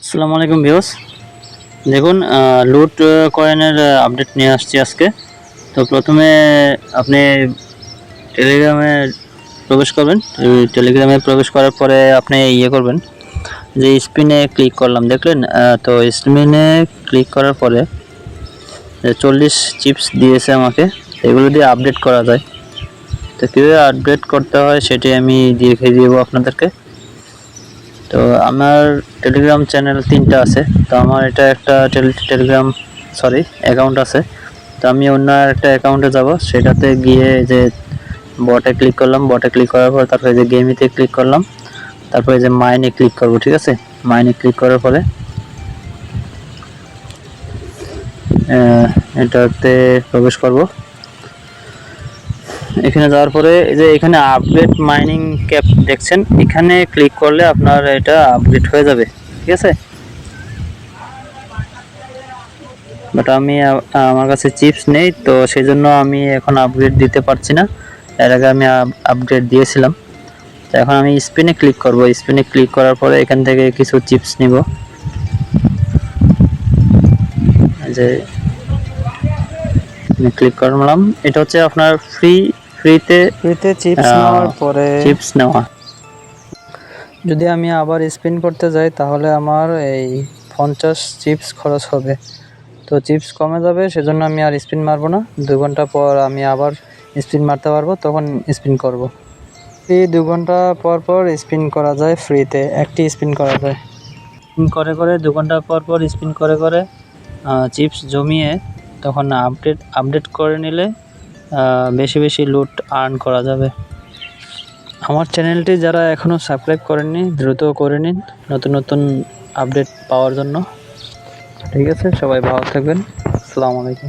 আসসালামু আলাইকুম ভিউয়ার্স। দেখুন লুট কয়েনের আপডেট নিয়ে আসছি আজকে। তো প্রথমে আপনি টেলিগ্রামে প্রবেশ করবেন। টেলিগ্রামে প্রবেশ করার পরে আপনি করবেন যে স্পিনে ক্লিক করলাম, দেখলেন? তো স্পিনে ক্লিক করার পরে 40 চিপস দিয়েছে আমাকে, এগুলো দিয়ে আপডেট করা যায়। তো কীভাবে আপডেট করতে হয় সেটি আমি দেখিয়ে দেবো আপনাদেরকে। তো আমার টেলিগ্রাম চ্যানেল 3টা আছে। তো আমার এটা একটা টেলিগ্রাম অ্যাকাউন্ট আছে। তো আমি অন্য একটা অ্যাকাউন্টে যাব, সেটাতে গিয়ে যে বটে ক্লিক করলাম, বটে ক্লিক করার পর তারপরে যে গেমিতে ক্লিক করলাম, তারপরে যে মাইনে ক্লিক করব। ঠিক আছে, মাইনে ক্লিক করার পরে এটাতে প্রবেশ করব। এখানে যাওয়ার পরে এই যে এখানে আপডেট মাইনিং ক্যাপ দেখছেন, এখানে ক্লিক করলে আপনার এটা আপডেট হয়ে যাবে। ঠিক আছে, বাট আমি আমার কাছে চিপস নেই, তো সেই জন্য আমি এখন আপগ্রেড দিতে পারছি না। এর আগে আমি আপগ্রেড দিয়েছিলাম। তো এখন আমি স্পিনে ক্লিক করব। স্পিনে ক্লিক করার পরে এখান থেকে কিছু চিপস নিব। যে ক্লিক করলাম, এটা হচ্ছে আপনার ফ্রিতে চিপস নেওয়ার পরে চিপস নেওয়া। যদি আমি আবার স্পিন করতে যাই তাহলে আমার এই 50 চিপস খরচ হবে। তো চিপস কমে যাবে, সেজন্য আমি আর স্পিন মারবো না। 2 ঘন্টা পর আমি আবার স্পিন মারতে পারবো, তখন স্পিন করব। এই 2 ঘন্টা পর পর স্পিন করা যায়, ফ্রিতে একটি স্পিন করা যায়। করে 2 ঘন্টা পর পর স্পিন করে চিপস জমিয়ে তখন আপডেট করে নিলে বেশি বেশি লুট আর্ন করা যাবে। আমার চ্যানেলটি যারা এখনও সাবস্ক্রাইব করেননি, দ্রুত করে নিন নতুন নতুন আপডেট পাওয়ার জন্য। ঠিক আছে, সবাই ভালো থাকবেন। আসসালামু আলাইকুম।